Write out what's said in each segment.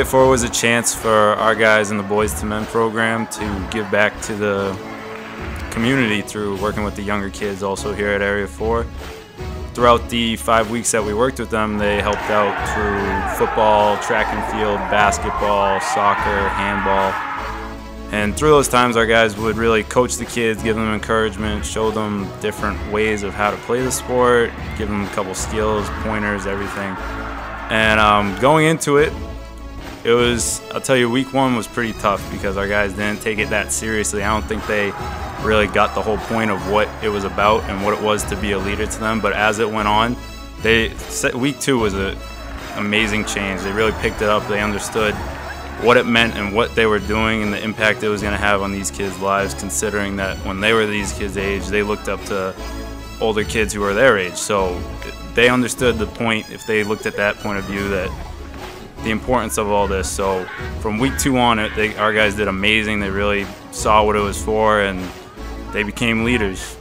Area 4 was a chance for our guys in the Boys to Men program to give back to the community through working with the younger kids also here at Area 4. Throughout the 5 weeks that we worked with them, they helped out through football, track and field, basketball, soccer, handball. And through those times, our guys would really coach the kids, give them encouragement, show them different ways of how to play the sport, give them a couple skills, pointers, everything. And going into it, I'll tell you, week 1 was pretty tough because our guys didn't take it that seriously. I don't think they really got the whole point of what it was about and what it was to be a leader to them. But as it went on, week 2 was an amazing change. They really picked it up. They understood what it meant and what they were doing and the impact it was going to have on these kids' lives, considering that when they were these kids' age, they looked up to older kids who were their age. So they understood the point, if they looked at that point of view, that the importance of all this. So from week 2 on, our guys did amazing. They really saw what it was for, and they became leaders.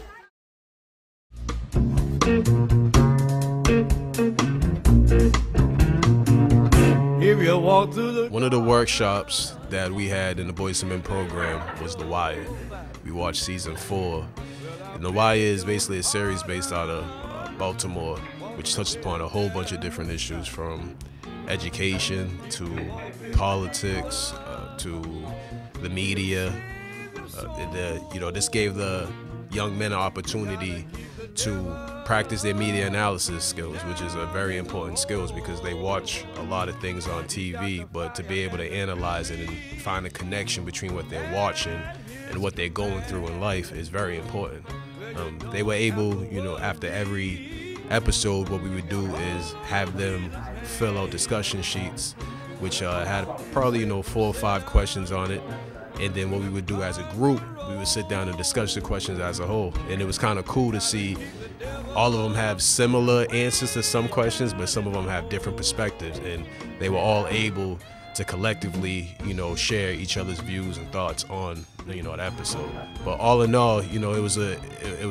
One of the workshops that we had in the Boys to Men program was The Wire. We watched season 4. And The Wire is basically a series based out of Baltimore, which touched upon a whole bunch of different issues, from education to politics to the media. This gave the young men an opportunity to practice their media analysis skills, which is a very important skills because they watch a lot of things on TV, but to be able to analyze it and find a connection between what they're watching and what they're going through in life is very important. They were able, after every episode, what we would do is have them fill out discussion sheets, which had probably 4 or 5 questions on it. And then what we would do as a group, we would sit down and discuss the questions as a whole. And it was kind of cool to see all of them have similar answers to some questions, but some of them have different perspectives. And they were all able to collectively, share each other's views and thoughts on, the episode. But all in all, it was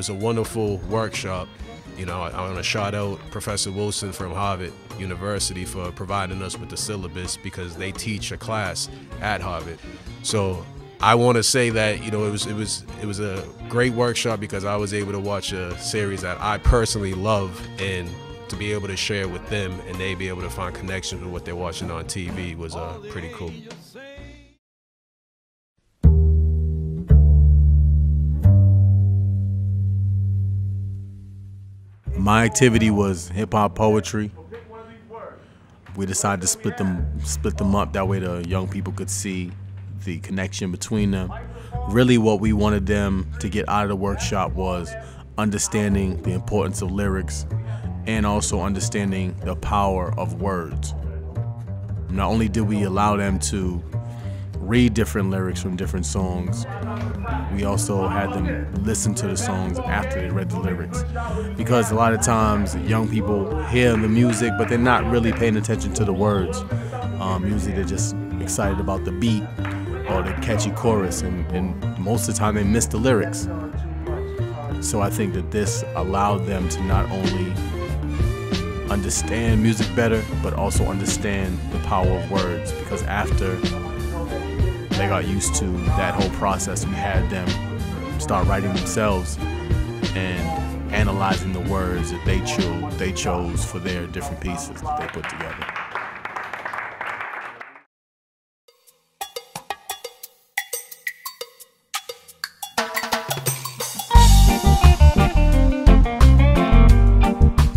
a wonderful workshop. I want to shout out Professor Wilson from Harvard University for providing us with the syllabus, because they teach a class at Harvard. So I want to say that it was a great workshop because I was able to watch a series that I personally love, and to be able to share with them and they be able to find connections with what they're watching on TV was pretty cool. My activity was hip-hop poetry. We decided to split them up, that way the young people could see the connection between them. Really what we wanted them to get out of the workshop was understanding the importance of lyrics and also understanding the power of words. Not only did we allow them to read different lyrics from different songs, we also had them listen to the songs after they read the lyrics. Because a lot of times young people hear the music, but they're not really paying attention to the words. Usually they're just excited about the beat or the catchy chorus, and most of the time they miss the lyrics. So I think that this allowed them to not only understand music better, but also understand the power of words, because after they got used to that whole process, we had them start writing themselves and analyzing the words that they chose for their different pieces that they put together.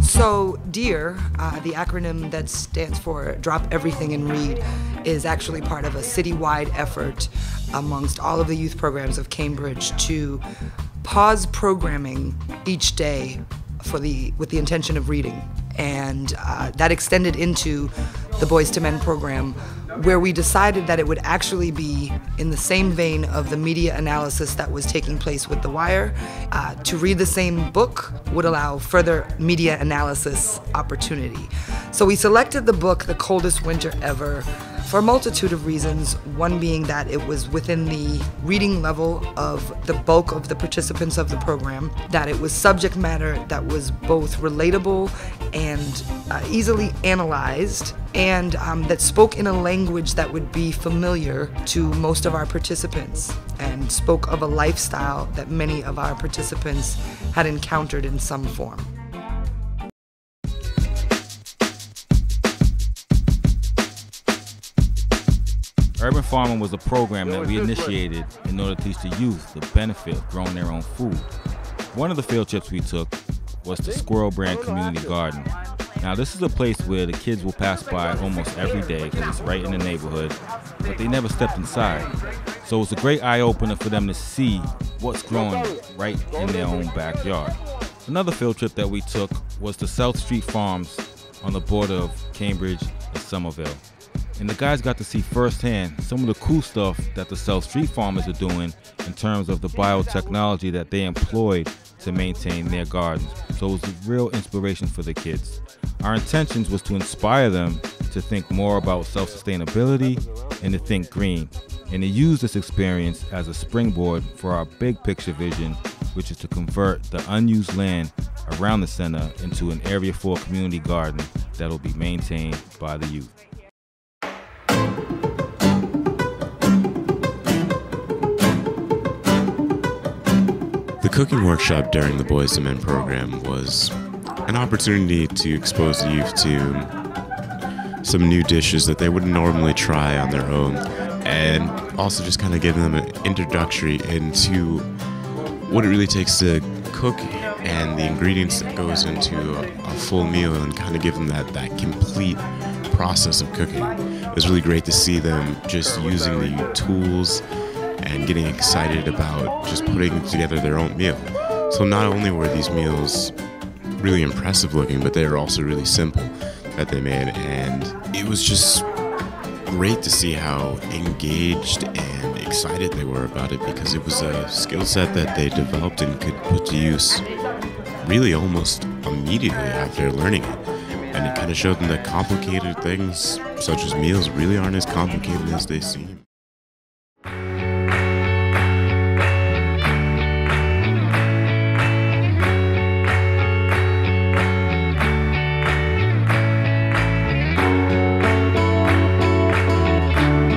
So DEAR, the acronym that stands for Drop Everything and Read, is actually part of a citywide effort amongst all of the youth programs of Cambridge to pause programming each day with the intention of reading. And that extended into the Boys to Men program, where we decided that it would actually be in the same vein of the media analysis that was taking place with The Wire. To read the same book would allow further media analysis opportunity. So we selected the book, The Coldest Winter Ever, for a multitude of reasons, one being that it was within the reading level of the bulk of the participants of the program, that it was subject matter that was both relatable and easily analyzed, and that spoke in a language that would be familiar to most of our participants, and spoke of a lifestyle that many of our participants had encountered in some form. Urban farming was a program that we initiated in order to teach the youth the benefit of growing their own food. One of the field trips we took was to Squirrel Brand Community Garden. Now this is a place where the kids will pass by almost every day because it's right in the neighborhood, but they never stepped inside. So it's a great eye-opener for them to see what's growing right in their own backyard. Another field trip that we took was to South Street Farms on the border of Cambridge and Somerville. And the guys got to see firsthand some of the cool stuff that the South Street farmers are doing in terms of the biotechnology that they employed to maintain their gardens. So it was a real inspiration for the kids. Our intentions was to inspire them to think more about self-sustainability and to think green, and to use this experience as a springboard for our big picture vision, which is to convert the unused land around the center into an Area 4 community garden that will be maintained by the youth. The cooking workshop during the Boys to Men program was an opportunity to expose the youth to some new dishes that they wouldn't normally try on their own, and also just kind of giving them an introductory into what it really takes to cook and the ingredients that goes into a full meal, and kind of give them that complete process of cooking. It was really great to see them just using the tools and getting excited about just putting together their own meal. So not only were these meals really impressive looking, but they were also really simple that they made, and it was just great to see how engaged and excited they were about it, because it was a skill set that they developed and could put to use really almost immediately after learning it. And it kind of showed them that complicated things such as meals really aren't as complicated as they seem.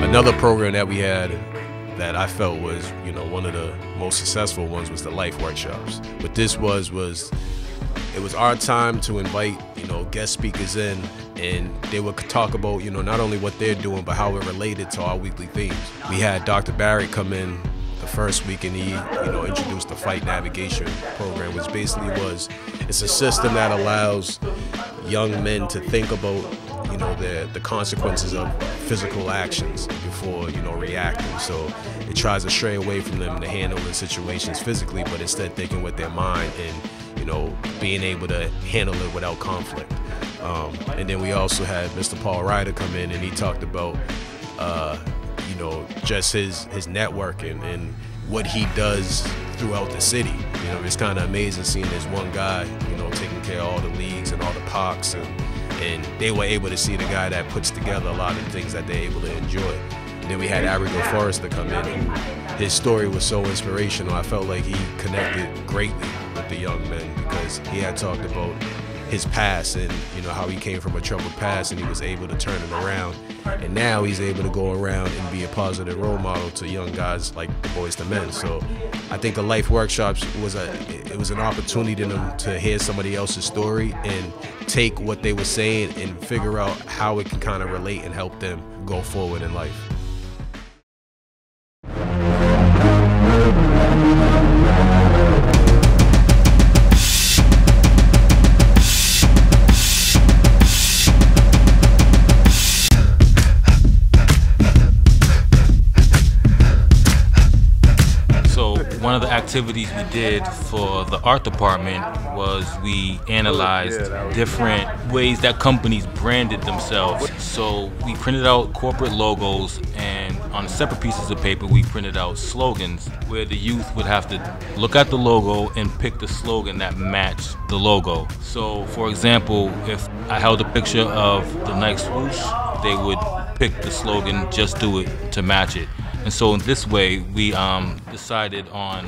Another program that we had that I felt was, one of the most successful ones was the Life Workshops. What this was it was our time to invite, guest speakers in, and they would talk about, not only what they're doing, but how it related to our weekly themes. We had Dr. Barrett come in the first week, and he, introduced the Fight Navigation program, which basically it's a system that allows young men to think about the consequences of physical actions before reacting. So it tries to stray away from them to handle the situations physically, but instead thinking with their mind and being able to handle it without conflict. And then we also had Mr. Paul Ryder come in, and he talked about just his networking and what he does throughout the city. It's kind of amazing seeing this one guy taking care of all the leagues and all the parks, and they were able to see the guy that puts together a lot of things that they're able to enjoy. And then we had Abigail Forrester come in, and his story was so inspirational. I felt like he connected greatly with the young men, because he had talked about his past and how he came from a troubled past, and he was able to turn it around, and now he's able to go around and be a positive role model to young guys like the Boys to Men. So I think the Life Workshops was an opportunity to them to hear somebody else's story and take what they were saying and figure out how it can kind of relate and help them go forward in life. One of the activities we did for the art department was we analyzed different ways that companies branded themselves. So we printed out corporate logos, and on separate pieces of paper we printed out slogans where the youth would have to look at the logo and pick the slogan that matched the logo. So for example, if I held a picture of the Nike swoosh, they would pick the slogan, "Just Do It," to match it. And so in this way, we decided on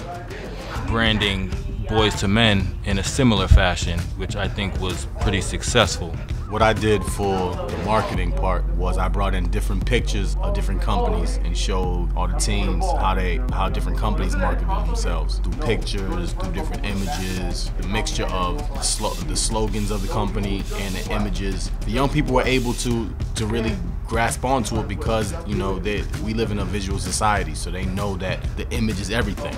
branding Boys to Men in a similar fashion, which I think was pretty successful. What I did for the marketing part was I brought in different pictures of different companies and showed all the teams how different companies marketed themselves through pictures, through different images, the mixture of the slogans of the company and the images. The young people were able to really grasp onto it because, you know, we live in a visual society, so they know that the image is everything.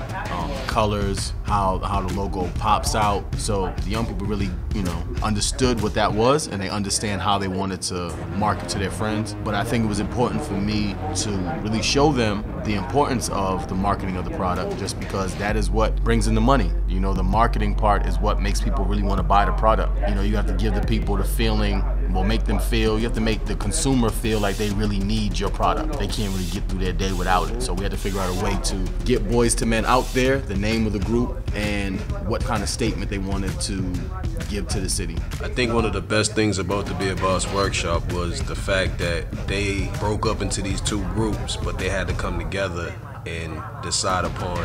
Colors, how the logo pops out. So the young people really, you know, understood what that was, and they understand how they wanted to market to their friends. But I think it was important for me to really show them the importance of the marketing of the product, just because that is what brings in the money. You know, the marketing part is what makes people really want to buy the product. You know, you have to give the people the feeling, make them feel, you have to make the consumer feel like they really need your product. They can't really get through their day without it. So we had to figure out a way to get Boys to Men out there, the name of the group, and what kind of statement they wanted to give to the city. I think one of the best things about the Be A Boss workshop was the fact that they broke up into these two groups, but they had to come together and decide upon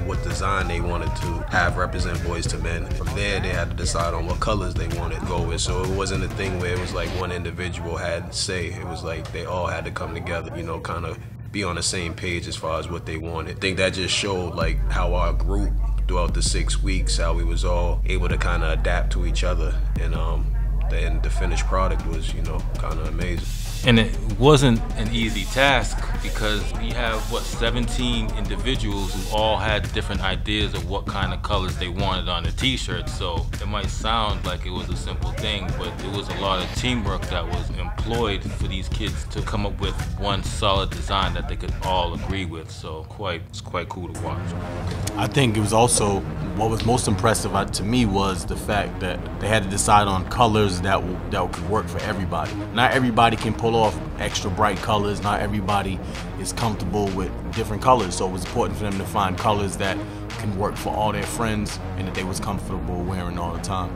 what design they wanted to have represent Boys to Men. From there, they had to decide on what colors they wanted to go with. So it wasn't a thing where it was like one individual had say. It was like they all had to come together, you know, kind of be on the same page as far as what they wanted. I think that just showed like how our group throughout the 6 weeks, how we was all able to kind of adapt to each other, and the finished product was, you know, kind of amazing. And it wasn't an easy task because we have, 17 individuals who all had different ideas of what kind of colors they wanted on the t-shirt. So it might sound like it was a simple thing, but it was a lot of teamwork that was employed for these kids to come up with one solid design that they could all agree with. So it's quite cool to watch. I think it was also, what was most impressive to me was the fact that they had to decide on colors that could work for everybody. Not everybody can pull off extra bright colors. Not everybody is comfortable with different colors. So it was important for them to find colors that can work for all their friends and that they was comfortable wearing all the time.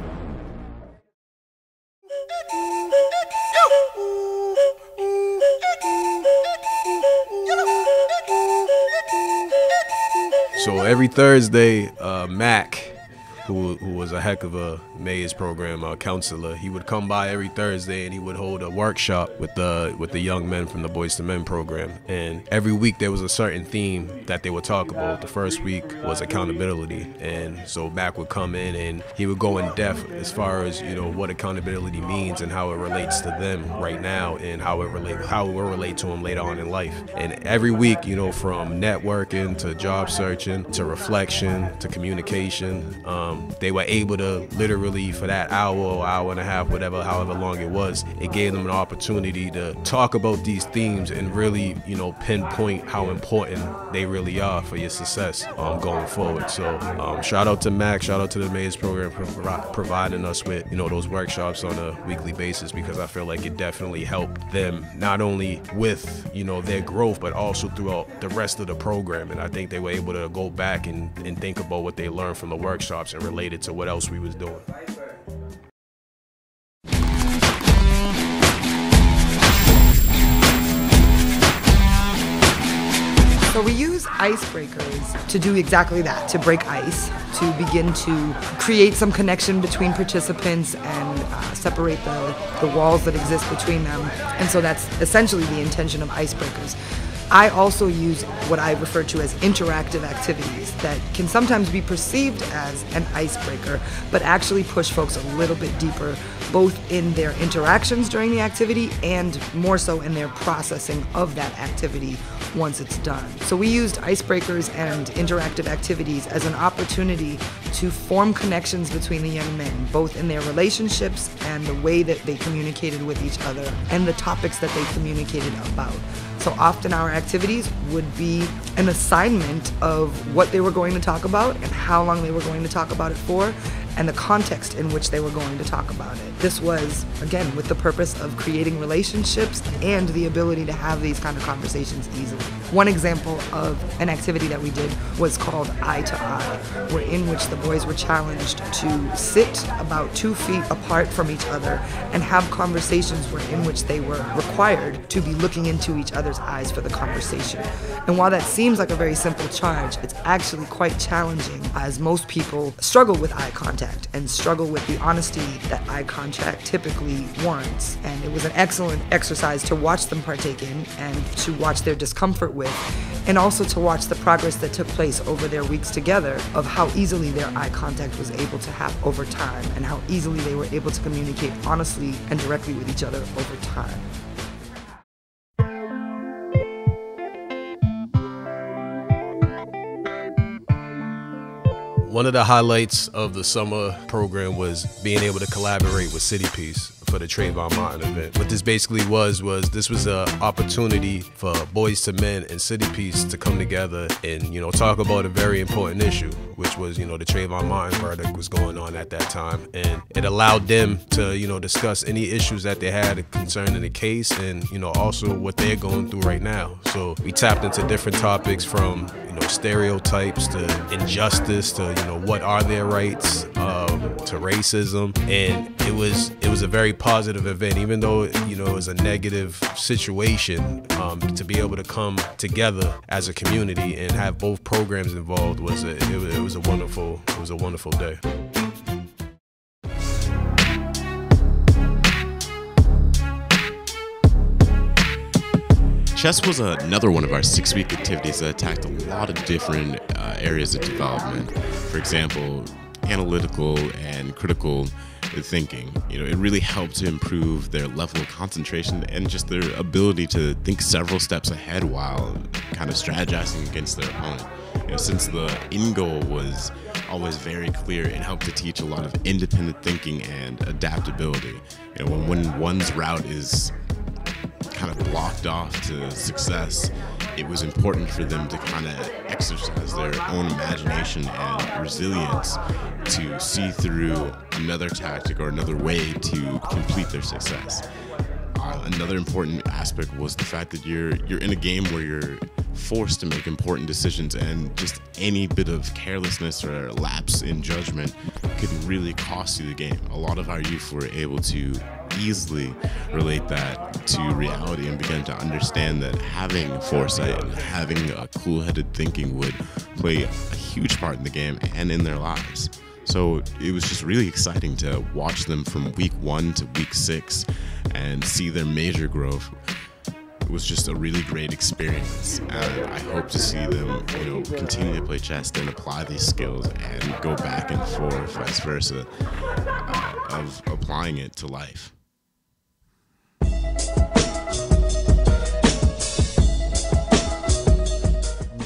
So every Thursday, Mac, who was a heck of a Mayor's program counselor, he would come by every Thursday and he would hold a workshop with the young men from the Boys to Men program. And every week there was a certain theme that they would talk about. The first week was accountability, and so Mac would come in and he would go in depth as far as, you know, what accountability means and how it relates to them right now, and how it will relate to them later on in life. And every week, you know, from networking to job searching to reflection to communication, they were able to literally, for that hour or hour and a half, however long it was, it gave them an opportunity to talk about these themes and really, you know, pinpoint how important they really are for your success going forward. So shout out to Mac, shout out to the Mayor's program for providing us with, you know, those workshops on a weekly basis, because I feel like it definitely helped them not only with, you know, their growth, but also throughout the rest of the program. And I think they were able to go back and think about what they learned from the workshops and related to what else we was doing. So we use icebreakers to do exactly that, to break ice, to begin to create some connection between participants and separate the walls that exist between them. And so that's essentially the intention of icebreakers. I also use what I refer to as interactive activities that can sometimes be perceived as an icebreaker, but actually push folks a little bit deeper, both in their interactions during the activity and more so in their processing of that activity once it's done. So we used icebreakers and interactive activities as an opportunity to form connections between the young men, both in their relationships and the way that they communicated with each other and the topics that they communicated about. So often our activities would be an assignment of what they were going to talk about and how long they were going to talk about it for, and the context in which they were going to talk about it. This was, again, with the purpose of creating relationships and the ability to have these kind of conversations easily. One example of an activity that we did was called Eye to Eye, in which the boys were challenged to sit about 2 feet apart from each other and have conversations in which they were required to be looking into each other's eyes for the conversation. And while that seems like a very simple charge, it's actually quite challenging, as most people struggle with eye contact and struggle with the honesty that eye contact typically warrants. And it was an excellent exercise to watch them partake in and to watch their discomfort with, and also to watch the progress that took place over their weeks together of how easily their eye contact was able to happen over time and how easily they were able to communicate honestly and directly with each other over time. One of the highlights of the summer program was being able to collaborate with City Peace for the Trayvon Martin event. What this basically was this was an opportunity for Boys to Men and City Peace to come together and, talk about a very important issue, which was, the Trayvon Martin verdict was going on at that time. And it allowed them to, discuss any issues that they had concerning the case and, also what they're going through right now. So we tapped into different topics from, stereotypes to injustice to, what are their rights, to racism. And it was a very positive event, even though, it was a negative situation. To be able to come together as a community and have both programs involved was a wonderful day. Chess was another one of our 6-week activities that attacked a lot of different areas of development. For example, analytical and critical thinking. It really helped to improve their level of concentration and just their ability to think several steps ahead while kind of strategizing against their opponent. Since the end goal was always very clear, it helped to teach a lot of independent thinking and adaptability. When one's route is kind of blocked off to success, it was important for them to kind of exercise their own imagination and resilience to see through another tactic or another way to complete their success. Another important aspect was the fact that you're in a game where you're forced to make important decisions, and just any bit of carelessness or lapse in judgment could really cost you the game. A lot of our youth were able to easily relate that to reality and begin to understand that having foresight and having a cool-headed thinking would play a huge part in the game and in their lives. So it was just really exciting to watch them from week 1 to week 6 and see their major growth. It was just a really great experience, and I hope to see them, continue to play chess and apply these skills and go back and forth, vice versa, of applying it to life.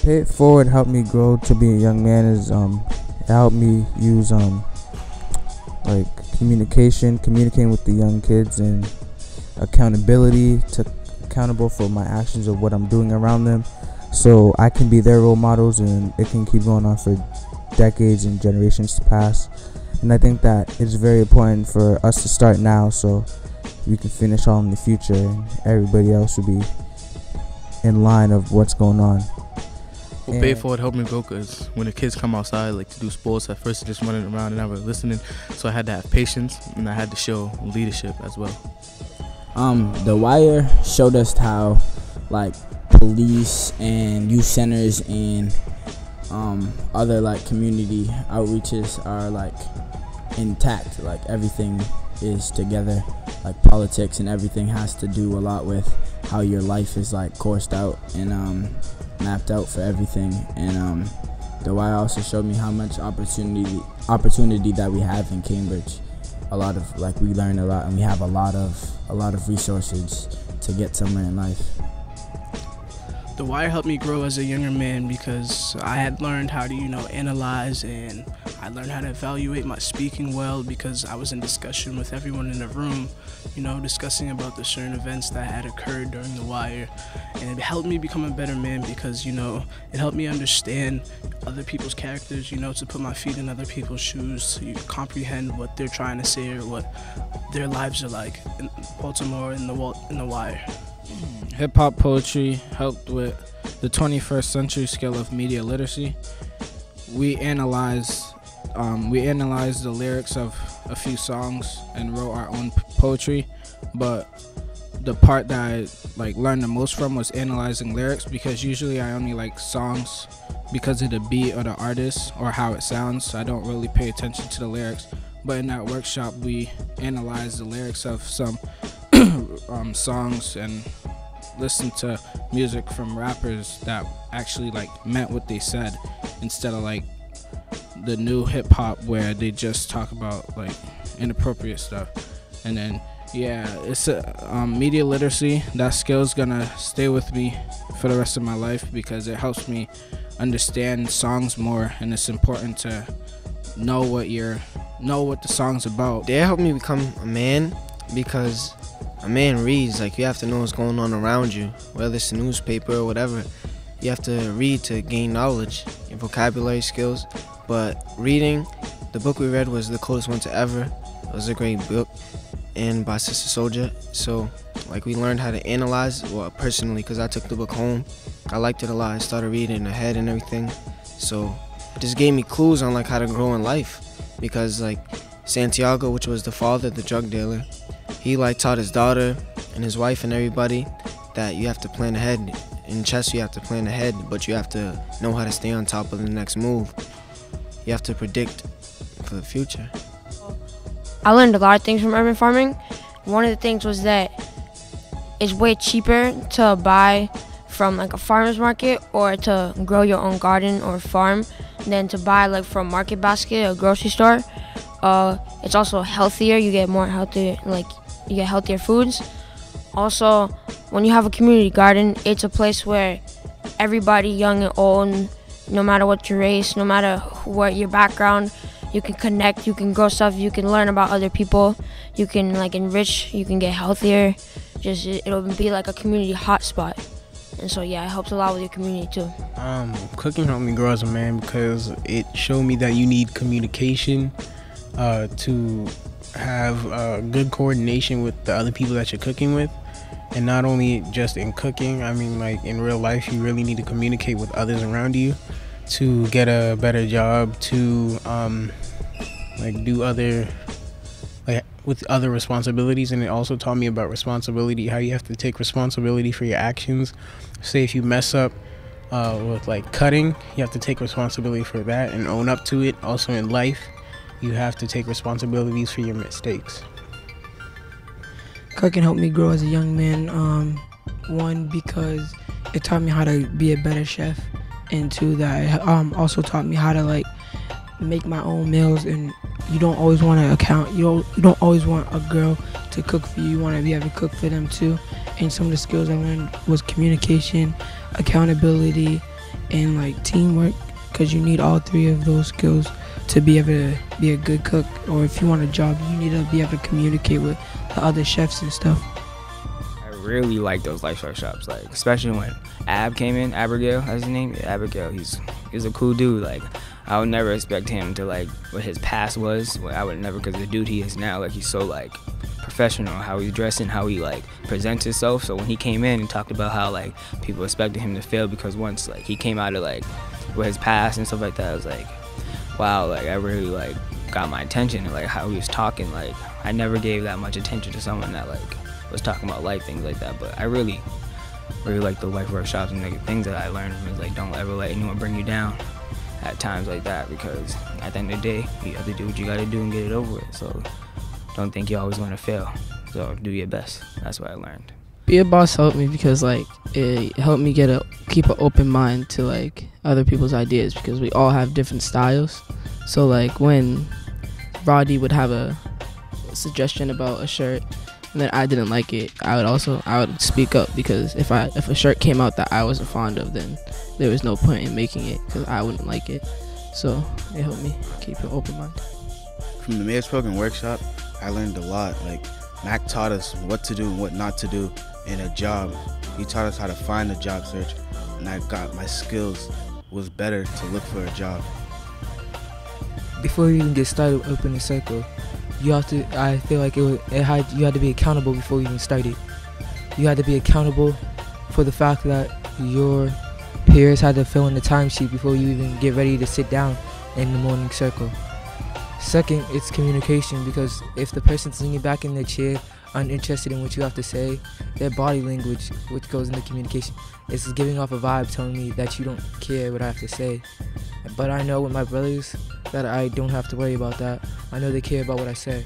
Pay It Forward helped me grow to be a young man. It helped me use communicating with the young kids, and accountability, to accountable for my actions of what I'm doing around them, so I can be their role models and it can keep going on for decades and generations to pass. And I think that it's very important for us to start now so we can finish on in the future and everybody else will be in line of what's going on. Well, Pay It Forward helped me grow, because when the kids come outside to do sports, at first just running around and never listening, so I had to have patience and I had to show leadership as well. The Wire showed us how police and youth centers and other community outreaches are intact. Everything is together. Politics and everything has to do a lot with how your life is coursed out and mapped out for everything. And The Wire also showed me how much opportunity that we have in Cambridge. A lot of we learn a lot, and we have a lot of resources to get somewhere in life. The Wire helped me grow as a younger man, because I had learned how to, analyze, and I learned how to evaluate my speaking well, because I was in discussion with everyone in the room, discussing about the certain events that had occurred during The Wire. And it helped me become a better man, because, it helped me understand other people's characters, to put my feet in other people's shoes, to comprehend what they're trying to say or what their lives are like in Baltimore in The Wire. Hip-hop poetry helped with the 21st century skill of media literacy. We analyzed the lyrics of a few songs and wrote our own poetry, but the part that I learned the most from was analyzing lyrics, because usually I only like songs because of the beat or the artist or how it sounds, so I don't really pay attention to the lyrics. But in that workshop, we analyzed the lyrics of some songs and listened to music from rappers that actually meant what they said, instead of the new hip hop where they just talk about inappropriate stuff. And then it's media literacy. That skill's gonna stay with me for the rest of my life because it helps me understand songs more, and it's important to know what the song's about. They helped me become a man, because a man reads. You have to know what's going on around you, whether it's a newspaper or whatever. You have to read to gain knowledge and vocabulary skills. But reading, the book we read was the coolest one to ever. It was a great book, and by Sister Soldier. So we learned how to analyze. Well, personally, because I took the book home, I liked it a lot. I started reading ahead and everything. So it just gave me clues on how to grow in life, because Santiago, which was the father, the drug dealer, he taught his daughter and his wife and everybody that you have to plan ahead. In chess, you have to plan ahead, but you have to know how to stay on top of the next move. You have to predict for the future. I learned a lot of things from urban farming. One of the things was that it's way cheaper to buy from a farmer's market or to grow your own garden or farm than to buy from Market Basket or grocery store. It's also healthier. You get more healthier, you get healthier foods. Also, when you have a community garden, it's a place where everybody, young and old, no matter what your race, no matter what your background, you can connect, you can grow stuff, you can learn about other people, you can enrich, you can get healthier. It'll be like a community hotspot. And so it helps a lot with your community too. Cooking helped me grow as a man because it showed me that you need communication to have good coordination with the other people that you're cooking with. And not only just in cooking, I mean in real life, you really need to communicate with others around you to get a better job, to do other with other responsibilities. And it also taught me about responsibility, how you have to take responsibility for your actions. Say if you mess up with cutting, you have to take responsibility for that and own up to it. Also in life, you have to take responsibilities for your mistakes. Cooking helped me grow as a young man. One, because it taught me how to be a better chef, and two, that it also taught me how to make my own meals. And you don't always want to you don't always want a girl to cook for you. You want to be able to cook for them too. And some of the skills I learned was communication, accountability, and teamwork, because you need all three of those skills to be able to be a good cook. Or if you want a job, you need to be able to communicate with the other chefs and stuff. I really like those life workshops, especially when Ab came in. Abigail, that's his name. Yeah, Abigail. He's a cool dude. I would never expect him to what his past was. I would never, because the dude he is now, he's so professional, how he's dressing, how he presents himself. So when he came in and talked about how people expected him to fail because once he came out of with his past and stuff like that, I was wow, I really got my attention, and how he was talking. I never gave that much attention to someone that was talking about life, things like that. But I really like the life workshops, and the things that I learned from is don't ever let anyone bring you down at times like that, because at the end of the day, you have to do what you got to do and get it over with. So don't think you're always going to fail. So do your best. That's what I learned. Be a boss helped me because it helped me keep an open mind to other people's ideas, because we all have different styles. So when Roddy would have a suggestion about a shirt and then I didn't like it, I would speak up, because if a shirt came out that I wasn't fond of, then there was no point in making it because I wouldn't like it. So it helped me keep an open mind. From the Mayor's Program workshop, I learned a lot. Mac taught us what to do and what not to do in a job. He taught us how to find a job search, and I got my skills was better to look for a job. Before you even get started with Open Circle, you have to, I feel like you had to be accountable before you even started. You had to be accountable for the fact that you're peers had to fill in the timesheet before you even get ready to sit down in the morning circle. Second, it's communication, because if the person's leaning back in their chair, uninterested in what you have to say, their body language, which goes into communication, is giving off a vibe telling me that you don't care what I have to say. But I know with my brothers that I don't have to worry about that. I know they care about what I say.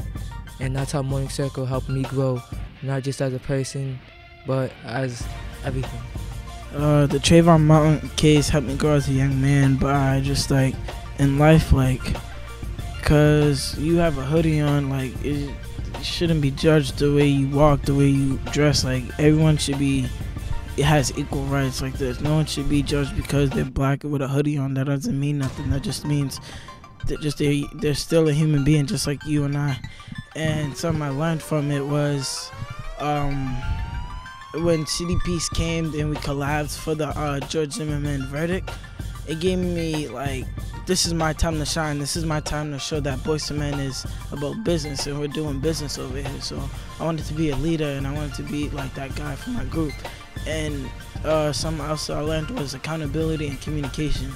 And that's how Morning Circle helped me grow, not just as a person, but as everything. The Trayvon Martin case helped me grow as a young man, but I just like, in life, like, cause you have a hoodie on, like, it shouldn't be judged the way you walk, the way you dress. Like, everyone should be, it has equal rights. Like, there's no one should be judged because they're black with a hoodie on. That doesn't mean nothing. That just means that they're still a human being just like you and I. And something I learned from it was when City Peace came and we collabed for the George Zimmerman verdict, it gave me like, this is my time to shine. This is my time to show that Boyz II Men is about business and we're doing business over here. So I wanted to be a leader and I wanted to be like that guy for my group. And something else I learned was accountability and communication.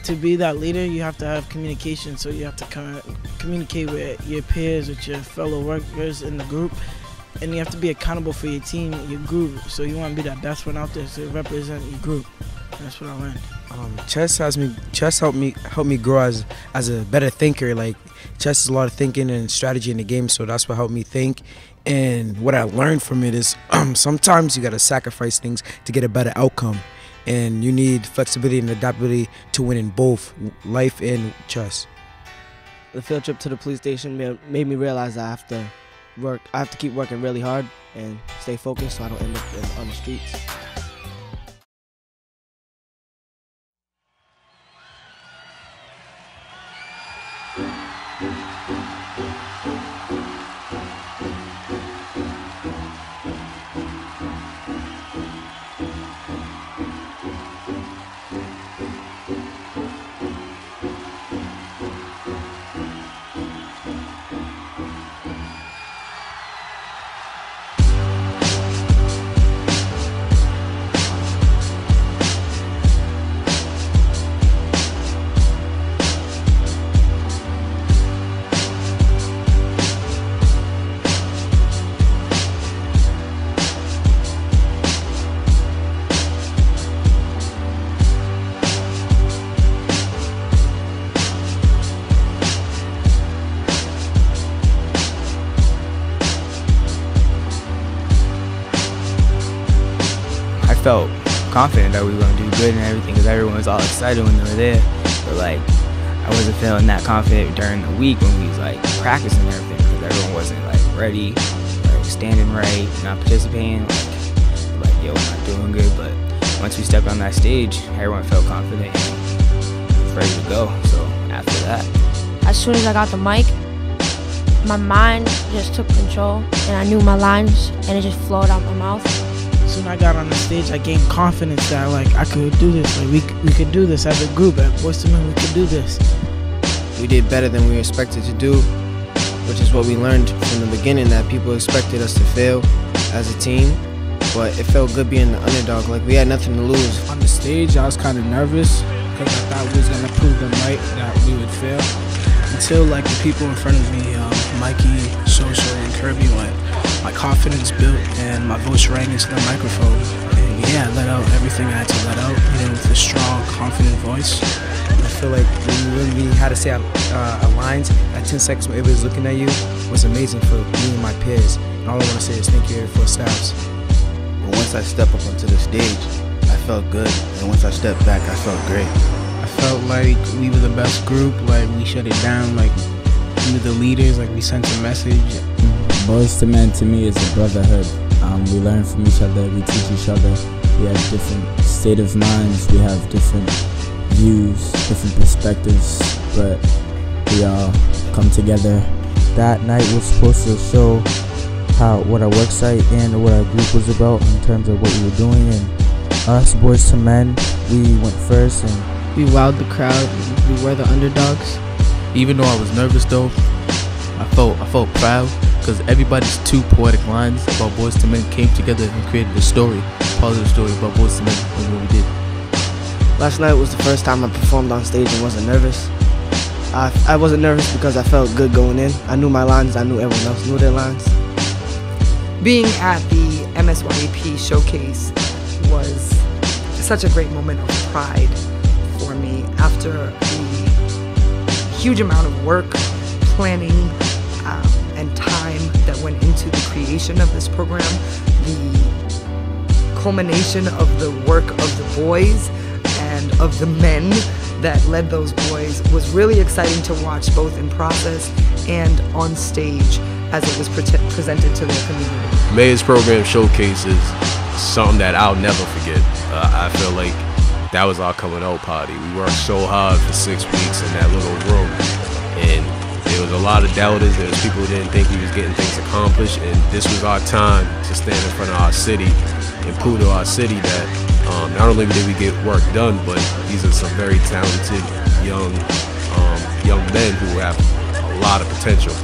To be that leader, you have to have communication. So you have to communicate with your peers, with your fellow workers in the group. And you have to be accountable for your team, your group. So you want to be that best one out there to represent your group. That's what I learned. Chess helped me grow as a better thinker. Like, chess is a lot of thinking and strategy in the game, so that's what helped me think. And what I learned from it is sometimes you gotta sacrifice things to get a better outcome, and you need flexibility and adaptability to win in both life and chess. The field trip to the police station made me realize that I have to keep working really hard and stay focused so I don't end up on the streets. Felt confident that we were gonna do good and everything because everyone was all excited when they were there. But like, I wasn't feeling that confident during the week when we was like practicing and everything because everyone wasn't like ready, like standing right, not participating. Like yo, we're not doing good. But once we stepped on that stage, everyone felt confident and was ready to go. So after that, as soon as I got the mic, my mind just took control and I knew my lines and it just flowed out my mouth. When I got on the stage, I gained confidence that like I could do this. Like we could do this as a group. At Boyz II Men, we could do this. We did better than we were expected to do, which is what we learned from the beginning, that people expected us to fail as a team. But it felt good being the underdog. Like we had nothing to lose. On the stage, I was kind of nervous because I thought we was gonna prove them right that we would fail. Until like the people in front of me, Mikey, Social, and Kirby went. My confidence built and my voice rang into the microphone. And yeah, I let out everything I had to let out, with a strong, confident voice. I feel like when we had to say our lines, that 10 seconds when everybody's looking at you was amazing for me and my peers. And all I want to say is thank you for staffs. But once I stepped up onto the stage, I felt good. And once I stepped back, I felt great. I felt like we were the best group, like we shut it down, like we were the leaders, like we sent a message. Boyz II Men to me is a brotherhood. We learn from each other, we teach each other. We have different state of minds, we have different views, different perspectives, but we all come together. That night was supposed to show what our work site and what our group was about in terms of what we were doing. And us, Boyz II Men, we went first and we wowed the crowd. We were the underdogs. Even though I was nervous though, I felt proud because everybody's two poetic lines about Boyz II Men came together and created a story, a positive story about Boyz II Men and what we did. Last night was the first time I performed on stage and wasn't nervous. I wasn't nervous because I felt good going in. I knew my lines, I knew everyone else knew their lines. Being at the MSYAP showcase was such a great moment of pride for me after the huge amount of work, planning, and time that went into the creation of this program. The culmination of the work of the boys and of the men that led those boys was really exciting to watch, both in process and on stage as it was presented to their community. Mayor's program showcases something that I'll never forget. I feel like that was our coming out party. We worked so hard for 6 weeks in that little room, and there was a lot of doubters. There was people who didn't think we was getting things accomplished, and this was our time to stand in front of our city and prove to our city that not only did we get work done, but these are some very talented young men who have a lot of potential.